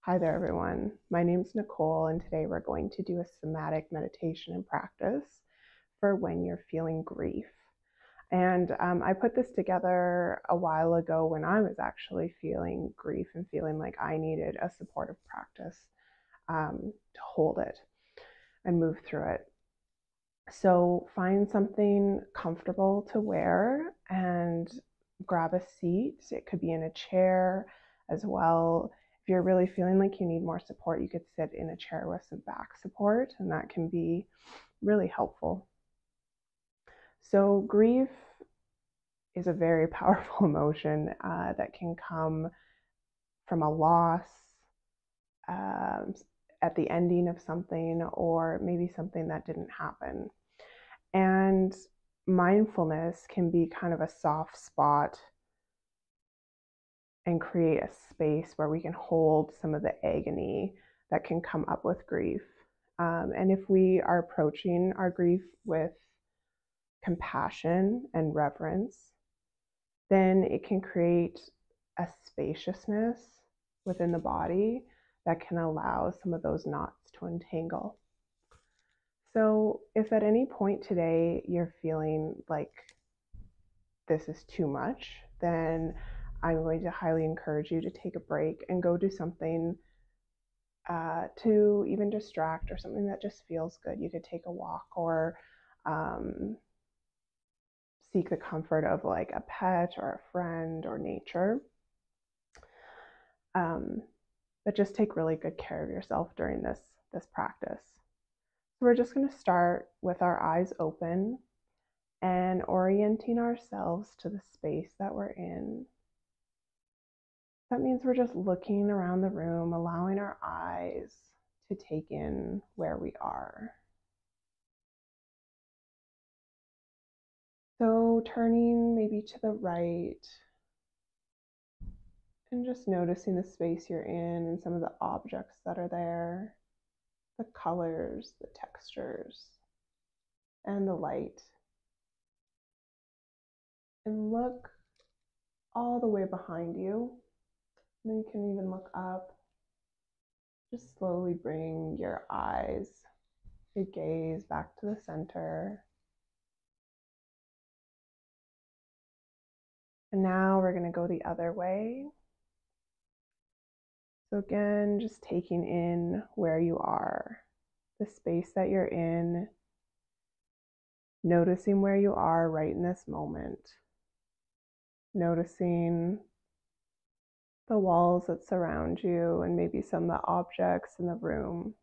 Hi there, everyone. My name is Nicole, and today we're going to do a somatic meditation and practice for when you're feeling grief. And I put this together a while ago when I was actually feeling grief and feeling like I needed a supportive practice to hold it and move through it. So find something comfortable to wear and grab a seat. It could be in a chair as well. If you're really feeling like you need more support, you could sit in a chair with some back support, and that can be really helpful. So grief is a very powerful emotion that can come from a loss, at the ending of something, or maybe something that didn't happen. And mindfulness can be kind of a soft spot and create a space where we can hold some of the agony that can come up with grief. And if we are approaching our grief with compassion and reverence, then it can create a spaciousness within the body that can allow some of those knots to untangle. So if at any point today you're feeling like this is too much, then I'm going to highly encourage you to take a break and go do something to even distract, or something that just feels good. You could take a walk, or seek the comfort of like a pet or a friend or nature. But just take really good care of yourself during this practice. So we're just going to start with our eyes open and orienting ourselves to the space that we're in. That means we're just looking around the room, allowing our eyes to take in where we are. So turning maybe to the right and just noticing the space you're in and some of the objects that are there, the colors, the textures, and the light. And look all the way behind you. And then you can even look up. Just slowly bring your eyes, your gaze back to the center. And now we're going to go the other way. So again, just taking in where you are, the space that you're in, noticing where you are right in this moment, noticing the walls that surround you and maybe some of the objects in the room.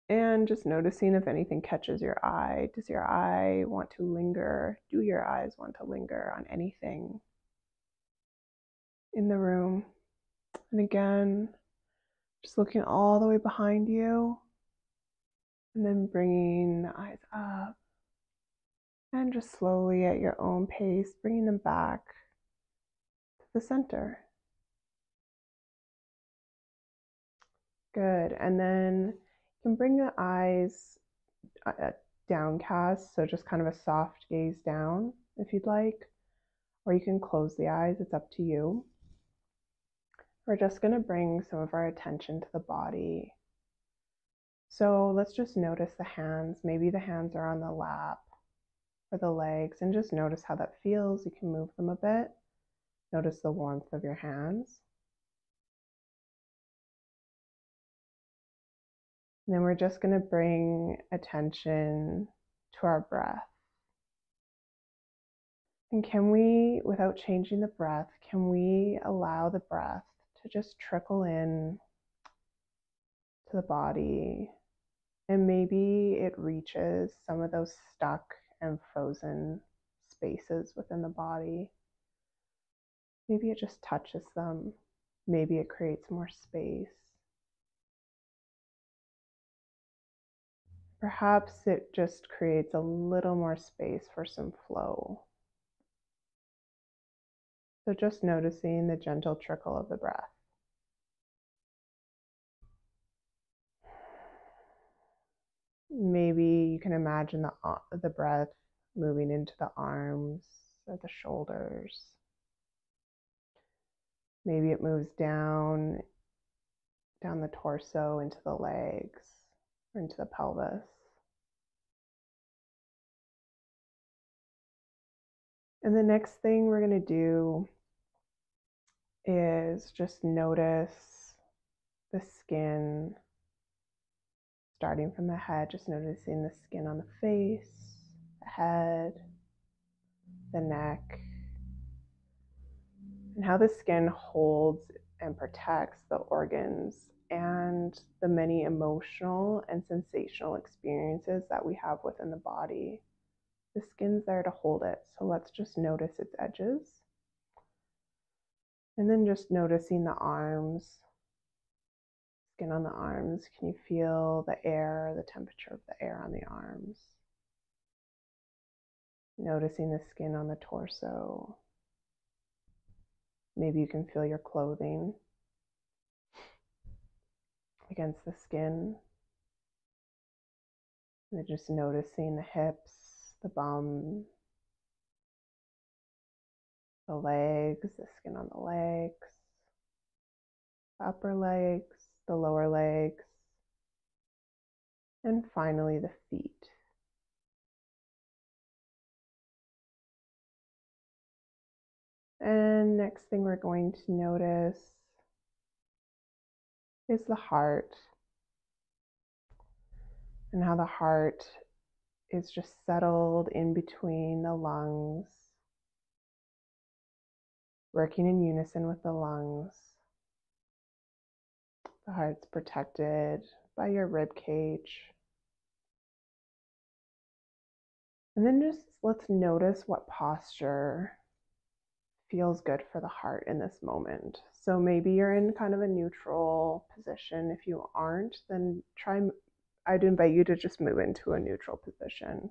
And just noticing if anything catches your eye. Does your eye want to linger? Do your eyes want to linger on anything in the room? And again, just looking all the way behind you, and then bringing the eyes up, and just slowly at your own pace, bringing them back to the center. Good. And then you can bring the eyes downcast, so just kind of a soft gaze down if you'd like, or you can close the eyes, it's up to you. We're just going to bring some of our attention to the body. So let's just notice the hands. Maybe the hands are on the lap or the legs, and just notice how that feels. You can move them a bit. Notice the warmth of your hands. And then we're just going to bring attention to our breath. And can we, without changing the breath, can we allow the breath to just trickle in to the body? And maybe it reaches some of those stuck and frozen spaces within the body. Maybe it just touches them. Maybe it creates more space. Perhaps it just creates a little more space for some flow. So just noticing the gentle trickle of the breath. Maybe you can imagine the breath moving into the arms or the shoulders. Maybe it moves down the torso into the legs or into the pelvis. And the next thing we're going to do is just notice the skin starting from the head, just noticing the skin on the face, the head, the neck, and how the skin holds and protects the organs and the many emotional and sensational experiences that we have within the body. The skin's there to hold it, so let's just notice its edges. And then just noticing the arms, skin on the arms. Can you feel the air, the temperature of the air on the arms? Noticing the skin on the torso. Maybe you can feel your clothing against the skin. And just noticing the hips, the bum, the legs, the skin on the legs, the upper legs, the lower legs, and finally the feet. And next thing we're going to notice is the heart, and how the heart is just settled in between the lungs, working in unison with the lungs. The heart's protected by your rib cage. And then just let's notice what posture feels good for the heart in this moment. So maybe you're in kind of a neutral position. If you aren't, then I'd invite you to just move into a neutral position.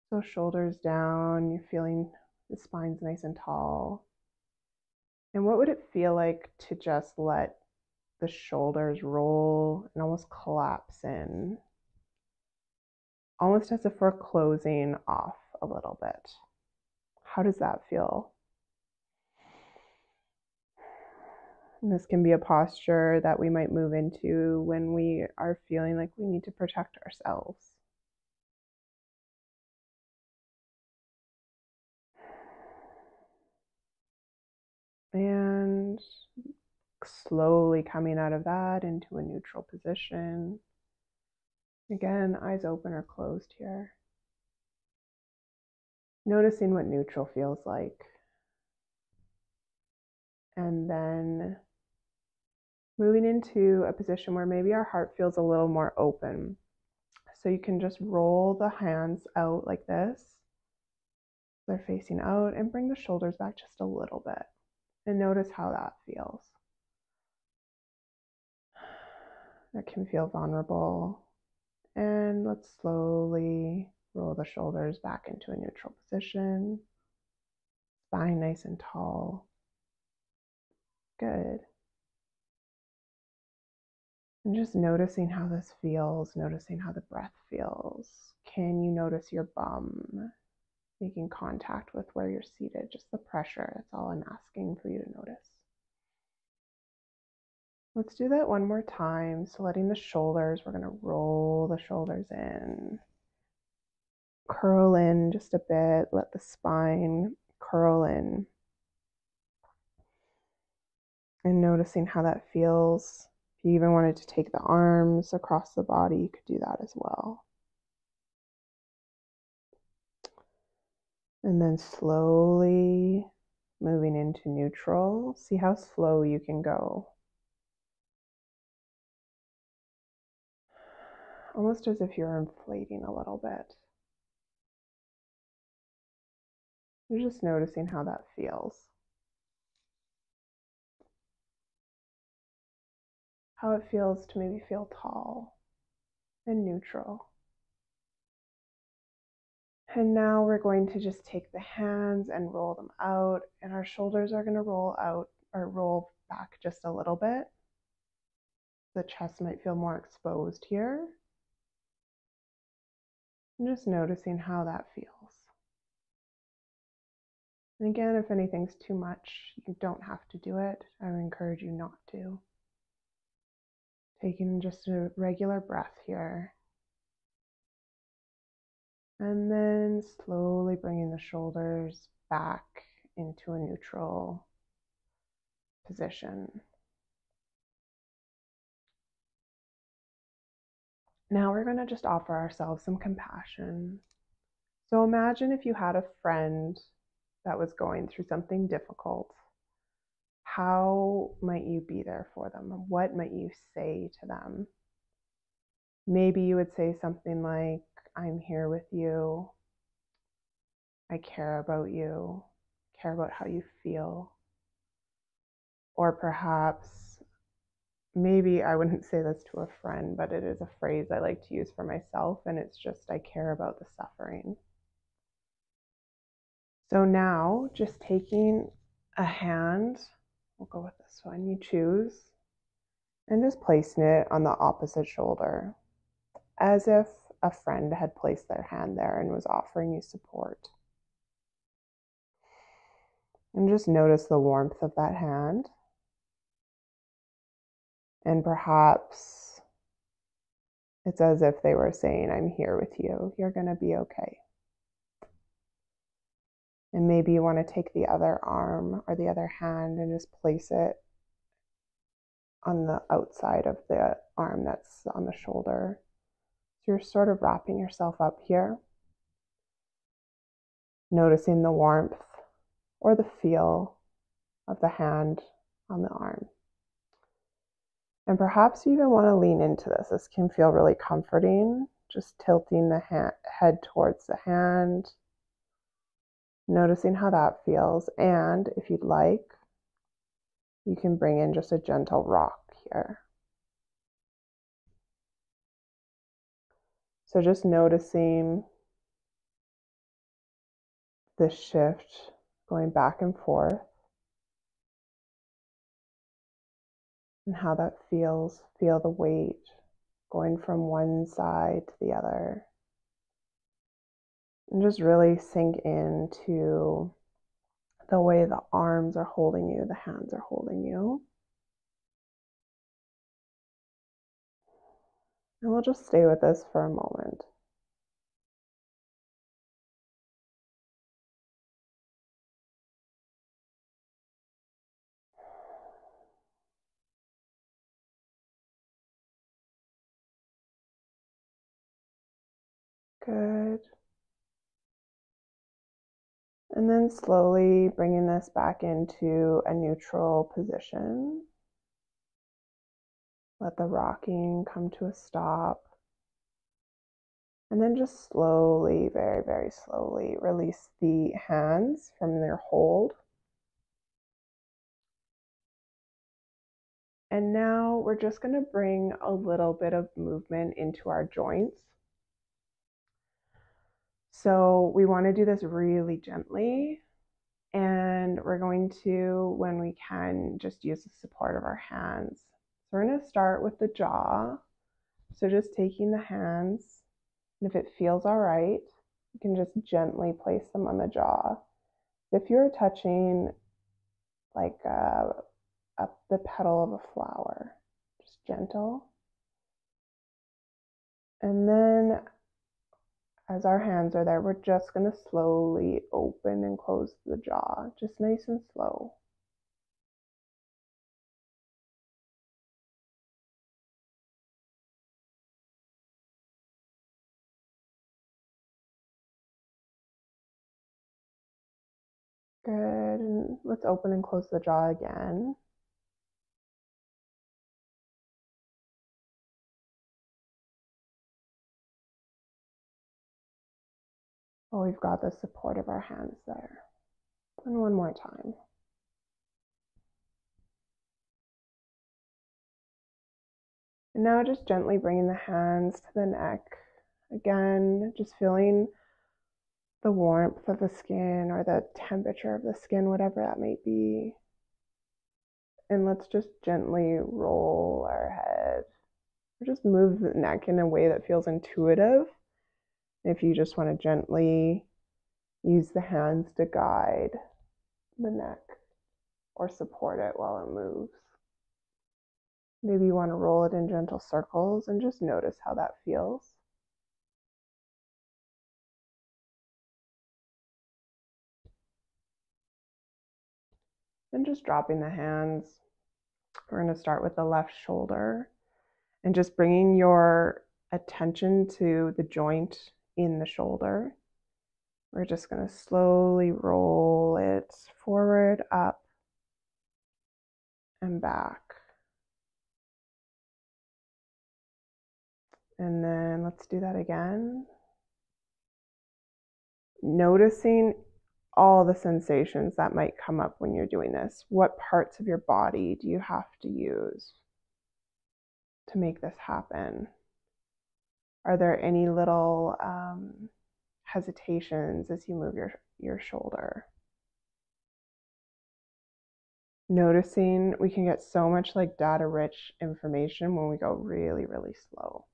So shoulders down, you're feeling the spine's nice and tall. And what would it feel like to just let the shoulders roll and almost collapse in? Almost as if we're closing off a little bit. How does that feel? And this can be a posture that we might move into when we are feeling like we need to protect ourselves. And slowly coming out of that into a neutral position. Again, eyes open or closed here. Noticing what neutral feels like. And then moving into a position where maybe our heart feels a little more open. So you can just roll the hands out like this. They're facing out, and bring the shoulders back just a little bit. And notice how that feels. That can feel vulnerable. And let's slowly roll the shoulders back into a neutral position. Spine nice and tall. Good. And just noticing how this feels, noticing how the breath feels. Can you notice your bum making contact with where you're seated? Just the pressure, that's all I'm asking for you to notice. Let's do that one more time. So letting the shoulders, we're gonna roll the shoulders in. Curl in just a bit, let the spine curl in. And noticing how that feels. If you even wanted to take the arms across the body, you could do that as well. And then slowly moving into neutral. See how slow you can go. Almost as if you're inflating a little bit. You're just noticing how that feels. How it feels to maybe feel tall and neutral. And now we're going to just take the hands and roll them out, and our shoulders are going to roll out or roll back just a little bit. The chest might feel more exposed here. And just noticing how that feels. And again, if anything's too much, you don't have to do it. I would encourage you not to. Taking just a regular breath here. And then slowly bringing the shoulders back into a neutral position. Now we're going to just offer ourselves some compassion. So imagine if you had a friend that was going through something difficult. How might you be there for them? What might you say to them? Maybe you would say something like, I'm here with you. I care about you. Care about how you feel. Or perhaps, maybe I wouldn't say this to a friend, but it is a phrase I like to use for myself, and it's just, I care about the suffering. So now, just taking a hand, we'll go with this one, you choose, and just placing it on the opposite shoulder, as if a friend had placed their hand there and was offering you support. And just notice the warmth of that hand. And perhaps it's as if they were saying, I'm here with you. You're going to be okay. And maybe you want to take the other arm or the other hand and just place it on the outside of the arm that's on the shoulder. So you're sort of wrapping yourself up here, noticing the warmth or the feel of the hand on the arm. And perhaps you even want to lean into this. This can feel really comforting, just tilting the head towards the hand, noticing how that feels. And if you'd like, you can bring in just a gentle rock here. So just noticing this shift going back and forth and how that feels. Feel the weight going from one side to the other. And just really sink into the way the arms are holding you, the hands are holding you. And we'll just stay with this for a moment. Good. And then slowly bringing this back into a neutral position. Let the rocking come to a stop. And then just slowly, very, very slowly, release the hands from their hold. And now we're just going to bring a little bit of movement into our joints. So we want to do this really gently. And we're going to, when we can, just use the support of our hands. So we're going to start with the jaw. So just taking the hands, and if it feels all right, you can just gently place them on the jaw. If you're touching like up the petal of a flower, just gentle. And then as our hands are there, we're just going to slowly open and close the jaw, just nice and slow. Good, and let's open and close the jaw again. Oh, we've got the support of our hands there. And one more time. And now just gently bringing the hands to the neck. Again, just feeling the warmth of the skin or the temperature of the skin, whatever that may be. And let's just gently roll our head. Or just move the neck in a way that feels intuitive. If you just want to gently use the hands to guide the neck or support it while it moves. Maybe you want to roll it in gentle circles and just notice how that feels. And just dropping the hands. We're going to start with the left shoulder and just bringing your attention to the joint in the shoulder. We're just going to slowly roll it forward, up, and back. And then let's do that again. Noticing all the sensations that might come up when you're doing this. What parts of your body do you have to use to make this happen? Are there any little hesitations as you move your shoulder? Noticing we can get so much like data-rich information when we go really, really slow.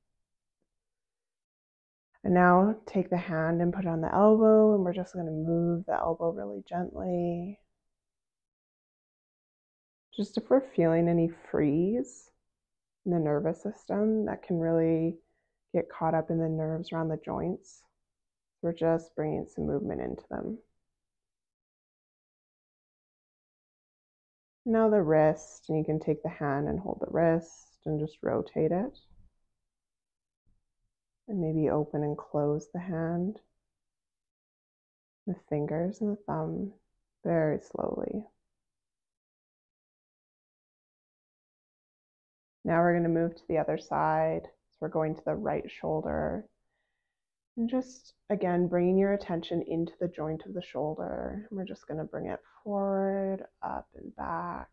And now take the hand and put it on the elbow, and we're just going to move the elbow really gently. Just if we're feeling any freeze in the nervous system that can really get caught up in the nerves around the joints, we're just bringing some movement into them. Now the wrist, and you can take the hand and hold the wrist and just rotate it. And maybe open and close the hand, the fingers and the thumb very slowly. Now we're going to move to the other side. So we're going to the right shoulder. And just, again, bringing your attention into the joint of the shoulder. And we're just going to bring it forward, up, and back.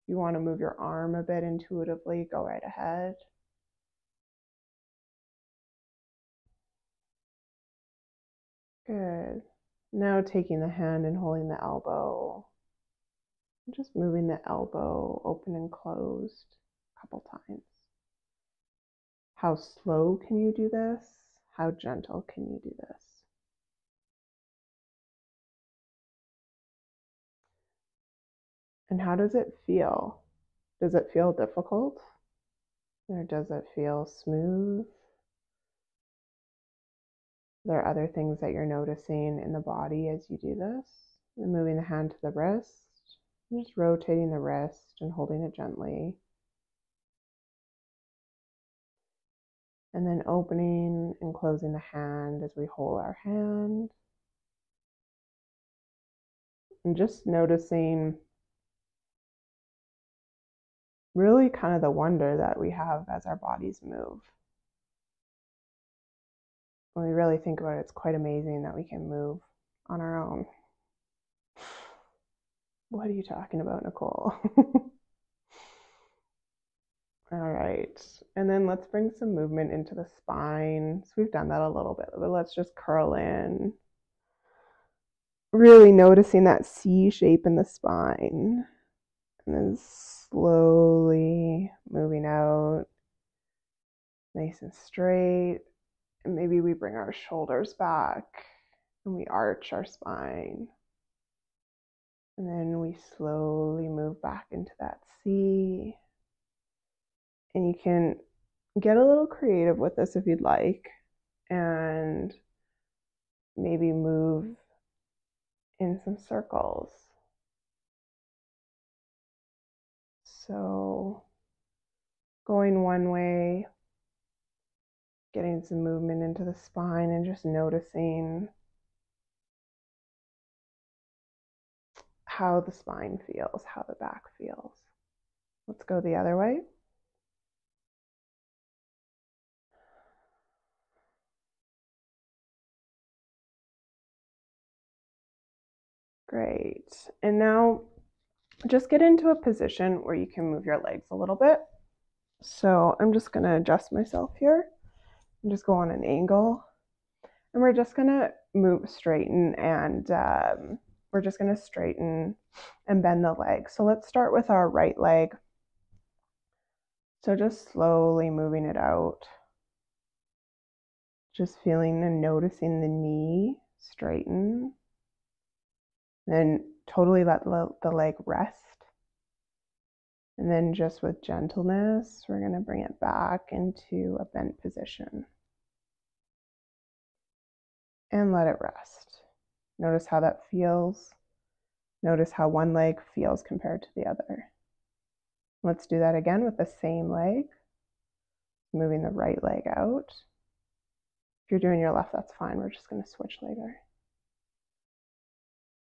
If you want to move your arm a bit intuitively, go right ahead. Good. Now taking the hand and holding the elbow. Just moving the elbow open and closed a couple times. How slow can you do this? How gentle can you do this? And how does it feel? Does it feel difficult? Or does it feel smooth? Are there other things that you're noticing in the body as you do this? And moving the hand to the wrist, just rotating the wrist and holding it gently. And then opening and closing the hand as we hold our hand. And just noticing really kind of the wonder that we have as our bodies move. When we really think about it, it's quite amazing that we can move on our own. What are you talking about, Nicole? All right, and then let's bring some movement into the spine. So we've done that a little bit, but let's just curl in. Really noticing that C shape in the spine. And then slowly moving out, nice and straight. And maybe we bring our shoulders back and we arch our spine. And then we slowly move back into that C. And you can get a little creative with this if you'd like, and maybe move in some circles. So going one way, getting some movement into the spine and just noticing how the spine feels, how the back feels. Let's go the other way. Great. And now just get into a position where you can move your legs a little bit. So I'm just going to adjust myself here and just go on an angle. And we're just going to straighten and we're just going to straighten and bend the leg. So let's start with our right leg. So just slowly moving it out. Just feeling and noticing the knee straighten. Then totally let the leg rest. And then just with gentleness, we're going to bring it back into a bent position. And let it rest. Notice how that feels. Notice how one leg feels compared to the other. Let's do that again with the same leg. Moving the right leg out. If you're doing your left, that's fine. We're just going to switch later.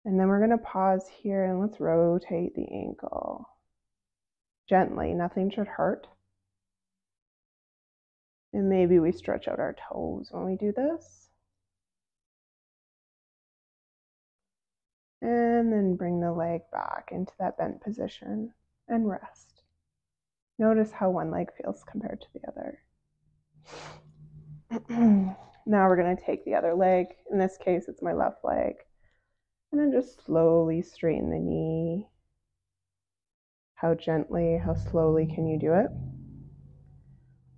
And then we're going to pause here and let's rotate the ankle. Gently, nothing should hurt. And maybe we stretch out our toes when we do this. And then bring the leg back into that bent position and rest. Notice how one leg feels compared to the other. Now we're going to take the other leg. In this case, it's my left leg. And then just slowly straighten the knee. How gently, how slowly can you do it?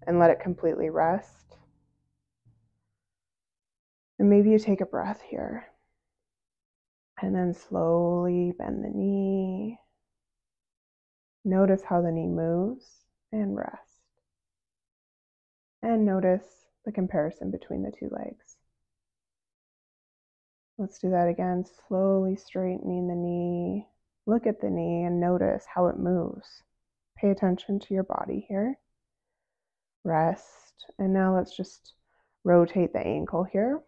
And let it completely rest. And maybe you take a breath here. And then slowly bend the knee. Notice how the knee moves and rest. And notice the comparison between the two legs. Let's do that again, slowly straightening the knee. Look at the knee and notice how it moves. Pay attention to your body here. Rest. And now let's just rotate the ankle here.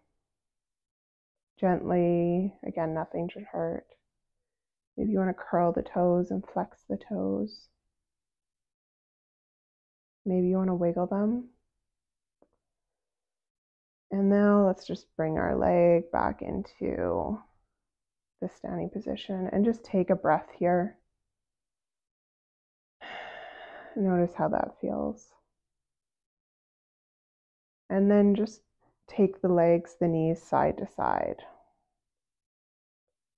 Gently, again, nothing should hurt. Maybe you want to curl the toes and flex the toes. Maybe you want to wiggle them. And now let's just bring our leg back into the standing position and just take a breath here. Notice how that feels. And then just take the legs, the knees side to side.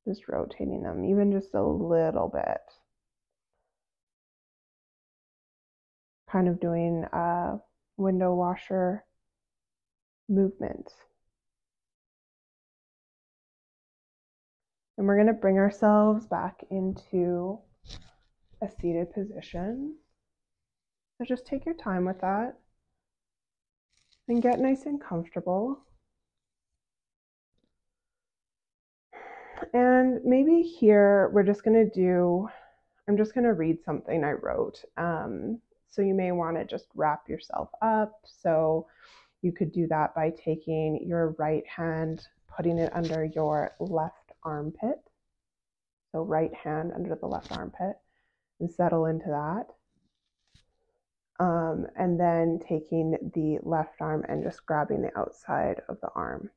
Just rotating them, even just a little bit. Kind of doing a window washer movement. And we're going to bring ourselves back into a seated position. So just take your time with that and get nice and comfortable. And maybe here we're just going to do, I'm just going to read something I wrote. So you may want to just wrap yourself up. So you could do that by taking your right hand, putting it under your left armpit. So right hand under the left armpit and settle into that. And then taking the left arm and just grabbing the outside of the arm.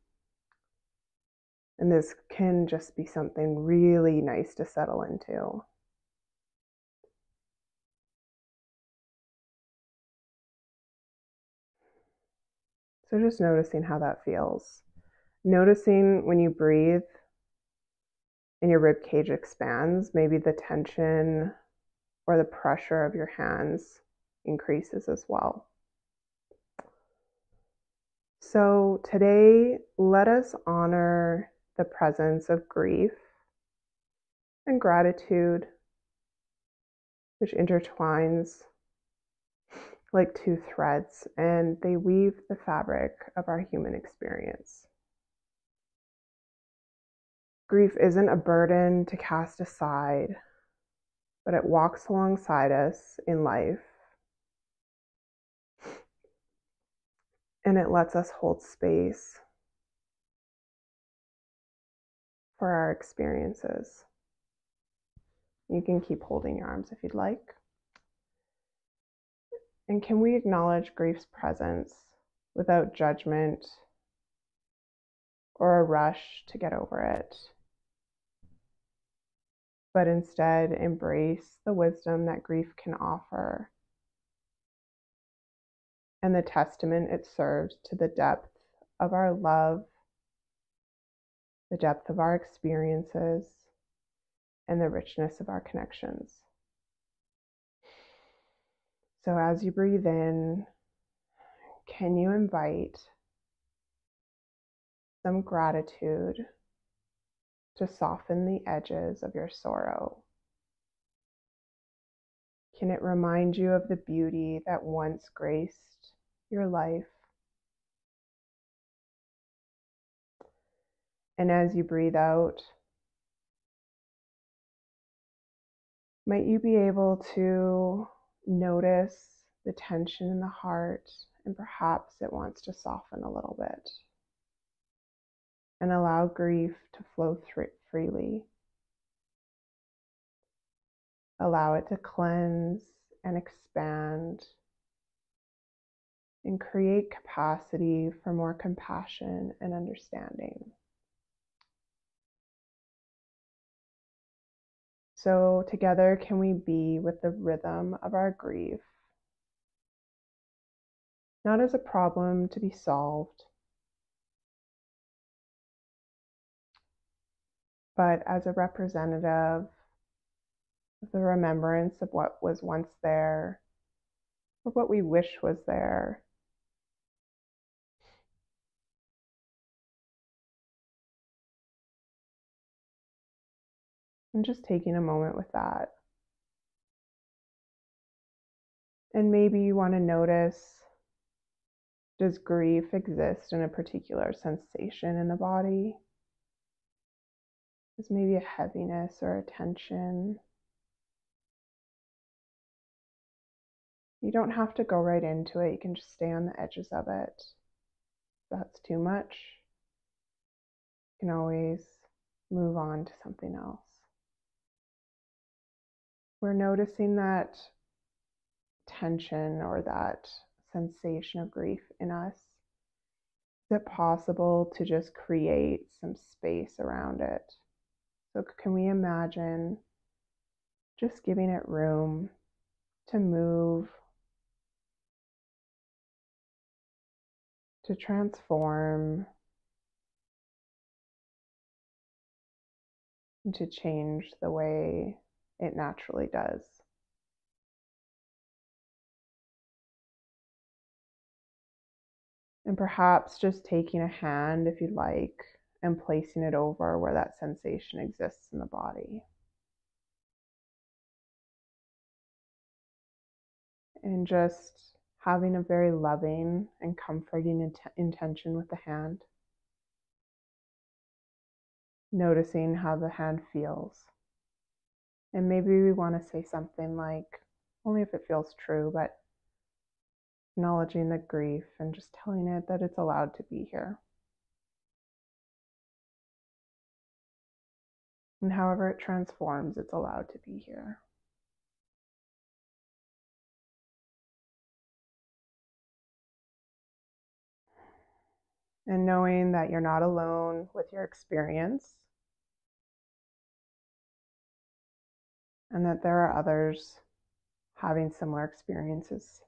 And this can just be something really nice to settle into. So just noticing how that feels. Noticing when you breathe and your rib cage expands, maybe the tension or the pressure of your hands increases as well. So today, let us honor the presence of grief and gratitude, which intertwines like two threads, and they weave the fabric of our human experience. Grief isn't a burden to cast aside, but it walks alongside us in life, and it lets us hold space for our experiences. You can keep holding your arms if you'd like. And can we acknowledge grief's presence without judgment or a rush to get over it, but instead embrace the wisdom that grief can offer and the testament it serves to the depth of our love, the depth of our experiences, and the richness of our connections. So as you breathe in, can you invite some gratitude to soften the edges of your sorrow? Can it remind you of the beauty that once graced your life? And as you breathe out, might you be able to notice the tension in the heart, and perhaps it wants to soften a little bit, and allow grief to flow freely. Allow it to cleanse and expand and create capacity for more compassion and understanding. So together, can we be with the rhythm of our grief, not as a problem to be solved, but as a representative of the remembrance of what was once there, or what we wish was there. And just taking a moment with that. And maybe you want to notice, does grief exist in a particular sensation in the body? Is maybe a heaviness or a tension? You don't have to go right into it. You can just stay on the edges of it. If that's too much, you can always move on to something else. We're noticing that tension or that sensation of grief in us. Is it possible to just create some space around it? So can we imagine just giving it room to move, to transform, and to change the way it naturally does? And perhaps just taking a hand, if you'd like, and placing it over where that sensation exists in the body. And just having a very loving and comforting intention with the hand. Noticing how the hand feels. And maybe we want to say something like, only if it feels true, but acknowledging the grief and just telling it that it's allowed to be here. And however it transforms, it's allowed to be here. And knowing that you're not alone with your experience, and that there are others having similar experiences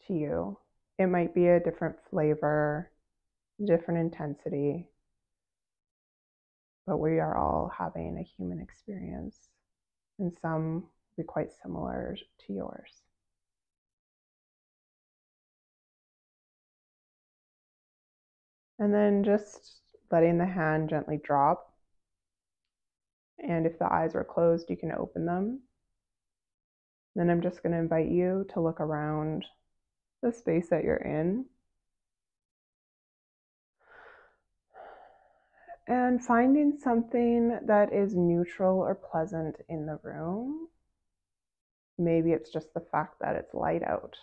to you. It might be a different flavor, different intensity, but we are all having a human experience, and some will be quite similar to yours. And then just letting the hand gently drop. And if the eyes are closed, you can open them. Then I'm just going to invite you to look around the space that you're in. And finding something that is neutral or pleasant in the room. Maybe it's just the fact that it's light out,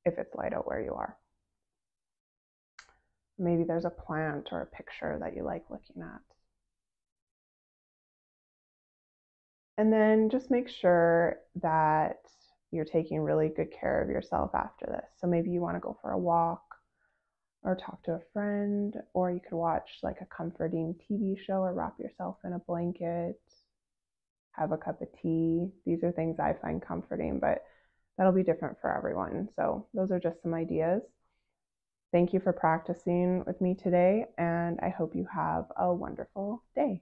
if it's light out where you are. Maybe there's a plant or a picture that you like looking at. And then just make sure that you're taking really good care of yourself after this. So maybe you want to go for a walk or talk to a friend, or you could watch like a comforting TV show or wrap yourself in a blanket, have a cup of tea. These are things I find comforting, but that'll be different for everyone. So those are just some ideas. Thank you for practicing with me today, and I hope you have a wonderful day.